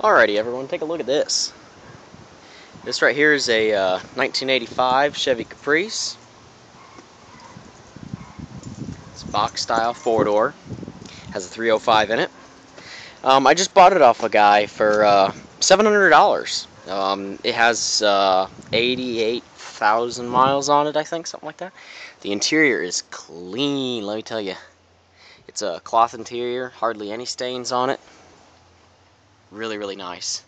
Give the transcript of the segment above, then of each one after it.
Alrighty, everyone, take a look at this. This right here is a 1985 Chevy Caprice. It's box style, 4-door. Has a 305 in it. I just bought it off a guy for $700. It has 88,000 miles on it, I think, something like that. The interior is clean, let me tell you. It's a cloth interior, hardly any stains on it. Really, really nice.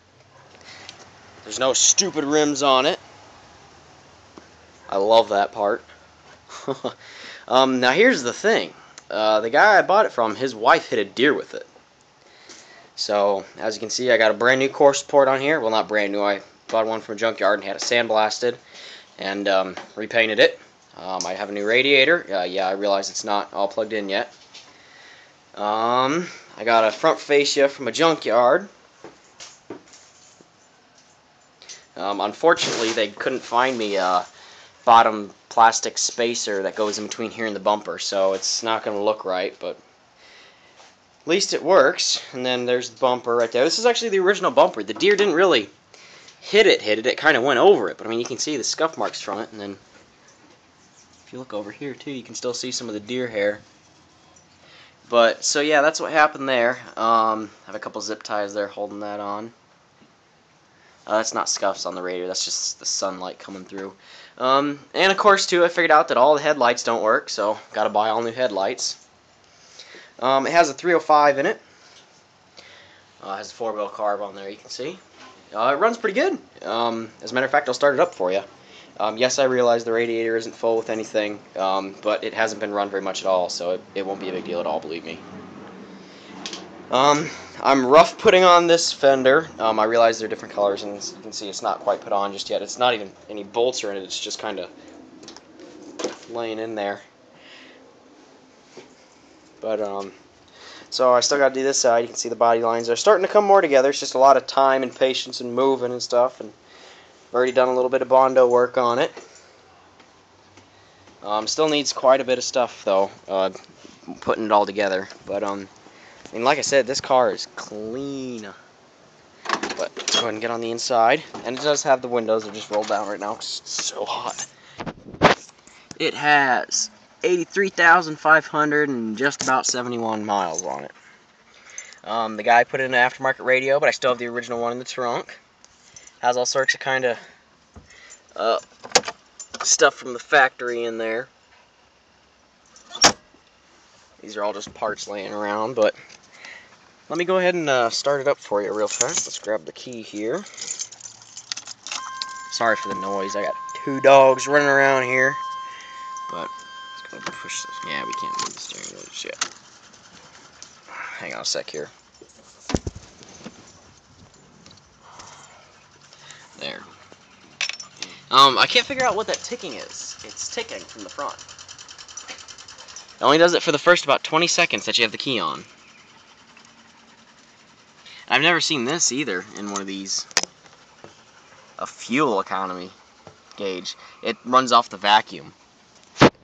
There's no stupid rims on it. I love that part. Now here's the thing. The guy I bought it from, his wife hit a deer with it. So, as you can see, I got a brand new core support on here. Well, not brand new. I bought one from a junkyard and had it sandblasted and repainted it. I have a new radiator. Yeah, I realize it's not all plugged in yet. I got a front fascia from a junkyard. Unfortunately, they couldn't find me a bottom plastic spacer that goes in between here and the bumper, so it's not going to look right, but at least it works. And then there's the bumper right there. This is actually the original bumper. The deer didn't really hit it. It kind of went over it, but I mean, you can see the scuff marks from it, and then if you look over here too, you can still see some of the deer hair. But, so yeah, that's what happened there. I have a couple zip ties there holding that on. That's not scuffs on the radiator, that's just the sunlight coming through. And of course, too, I figured out that all the headlights don't work, so gotta buy all new headlights. It has a 305 in it. It has a 4-wheel carb on there, you can see. It runs pretty good. As a matter of fact, I'll start it up for you. Yes, I realize the radiator isn't full with anything, but it hasn't been run very much at all, so it won't be a big deal at all, believe me. I'm rough putting on this fender. I realize they're different colors, and as you can see, it's not quite put on just yet. It's not even any bolts are in it. It's just kind of laying in there. But so I still got to do this side. You can see the body lines are starting to come more together. It's just a lot of time and patience and moving and stuff. And I've already done a little bit of Bondo work on it. Still needs quite a bit of stuff though, putting it all together. But and like I said, this car is clean. But let's go ahead and get on the inside. And it does have the windows that just rolled down right now because it's so hot. It has 83,500 and just about 71 miles on it. The guy put in an aftermarket radio, but I still have the original one in the trunk. Has all sorts of kind of stuff from the factory in there. These are all just parts laying around, but let me go ahead and start it up for you real fast. Let's grab the key here. Sorry for the noise. I got 2 dogs running around here. But let's go ahead and push this. Yeah, we can't move the steering wheel just yet. Hang on a sec here. There. I can't figure out what that ticking is. It's ticking from the front. It only does it for the first about 20 seconds that you have the key on. I've never seen this either in one of these. A fuel economy gauge. It runs off the vacuum.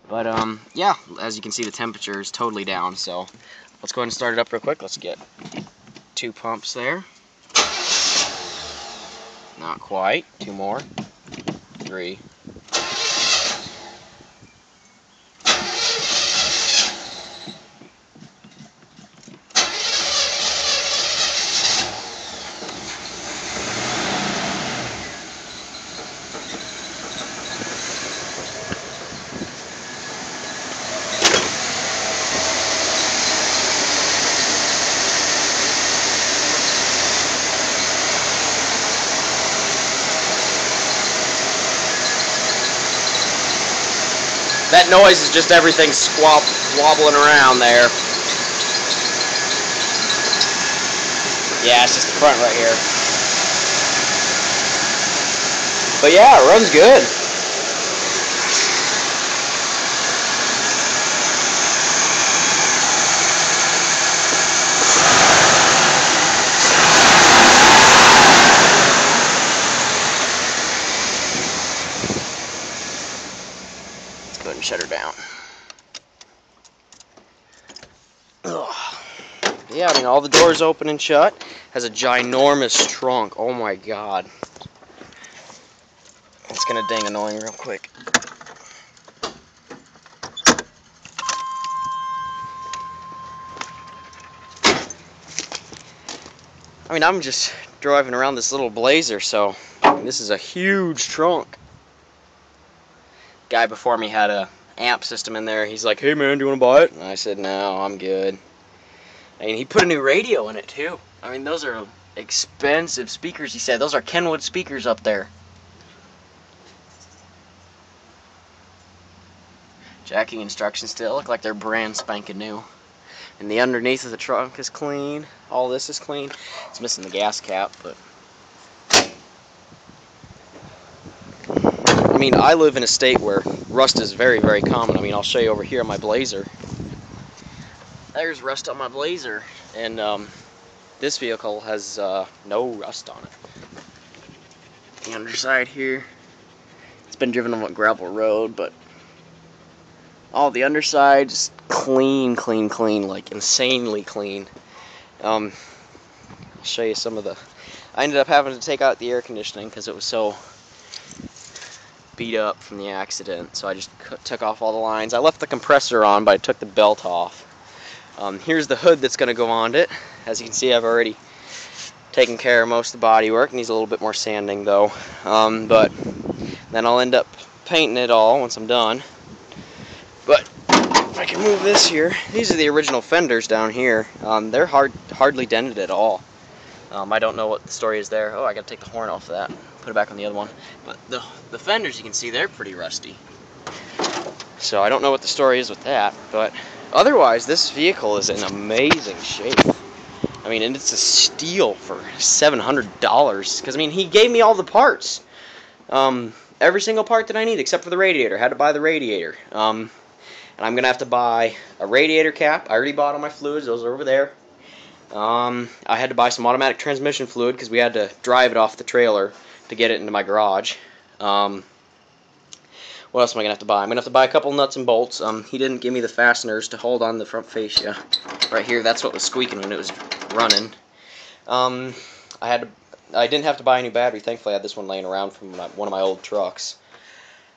But yeah, as you can see, the temperature is totally down, so let's go ahead and start it up real quick. Let's get 2 pumps there. Not quite. 2 more. 3. That noise is just everything wobbling around there. Yeah, it's just the front right here. But yeah, it runs good. Go ahead and shut her down. Ugh. yeah, I mean, all the doors open and shut. Has a ginormous trunk. Oh my god. It's gonna ding annoying real quick. I mean, I'm just driving around this little Blazer, so I mean, this is a huge trunk. Guy before me had a amp system in there. He's like, "Hey man, do you want to buy it?" And I said, "No, I'm good." I mean, he put a new radio in it too. I mean, those are expensive speakers. He said those are Kenwood speakers up there. Jacking instructions still look like they're brand spanking new. And the underneath of the trunk is clean. All this is clean. It's missing the gas cap, but I mean, I live in a state where rust is very, very common. I mean, I'll show you over here on my Blazer. There's rust on my Blazer, and this vehicle has no rust on it. The underside here, it's been driven on a gravel road, but all the underside just clean, clean, clean, like insanely clean. I'll show you some of the. I ended up having to take out the air conditioning because it was so beat up from the accident, so I just took off all the lines. I left the compressor on, but I took the belt off. Here's the hood that's going to go on it. As you can see, I've already taken care of most of the body work. Needs a little bit more sanding though, but then I'll end up painting it all once I'm done. But if I can move this here, these are the original fenders down here. They're hardly dented at all. I don't know what the story is there. Oh, I gotta take the horn off of that. Put it back on the other one. But the fenders, you can see, they're pretty rusty. So I don't know what the story is with that, but otherwise, this vehicle is in amazing shape. I mean, and it's a steal for $700. Because, I mean, he gave me all the parts. Every single part that I need, except for the radiator. I had to buy the radiator. And I'm going to have to buy a radiator cap. I already bought all my fluids. Those are over there. I had to buy some automatic transmission fluid because we had to drive it off the trailer to get it into my garage. What else am I going to have to buy? I'm going to have to buy a couple nuts and bolts. He didn't give me the fasteners to hold on the front fascia. Right here, that's what was squeaking when it was running. I didn't have to buy a new battery. Thankfully, I had this one laying around from one of my old trucks.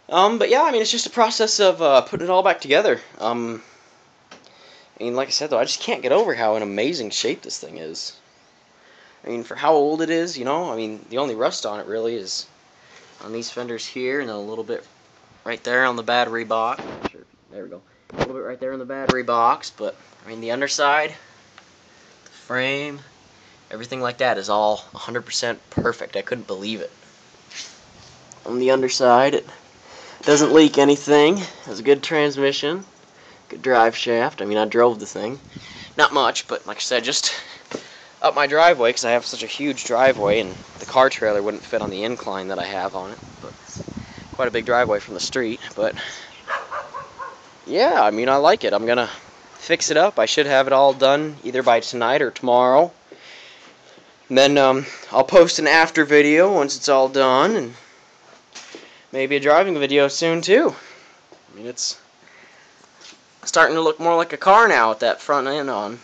But yeah, I mean, it's just a process of putting it all back together. I mean, like I said, though, I just can't get over how in amazing shape this thing is. I mean, for how old it is, you know, I mean, the only rust on it really is on these fenders here, and then a little bit right there on the battery box. Sure, there we go. A little bit right there on the battery box, but I mean, the underside, the frame, everything like that is all 100% perfect. I couldn't believe it. On the underside, it doesn't leak anything. Has a good transmission, good drive shaft. I mean, I drove the thing. Not much, but like I said, just up my driveway because I have such a huge driveway, and the car trailer wouldn't fit on the incline that I have on it. But quite a big driveway from the street. But yeah, I mean, I like it. I'm gonna fix it up. I should have it all done either by tonight or tomorrow. And then I'll post an after video once it's all done, and maybe a driving video soon too. I mean, it's starting to look more like a car now with that front end on.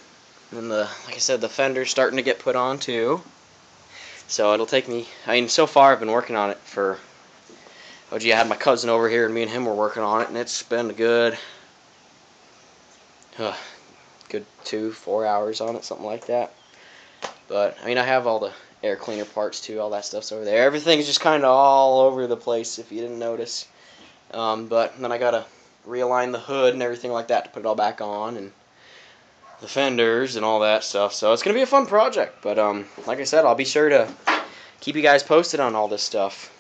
And like I said, the fender's starting to get put on too. So it'll take me, I mean, so far I've been working on it for, oh gee, I had my cousin over here and me and him were working on it, and it's been a good 2-4 hours on it, something like that. But, I mean, I have all the air cleaner parts too, all that stuff's over there. Everything's just kind of all over the place if you didn't notice. But then I gotta realign the hood and everything like that to put it all back on, and the fenders and all that stuff. So it's gonna be a fun project. But like I said, I'll be sure to keep you guys posted on all this stuff.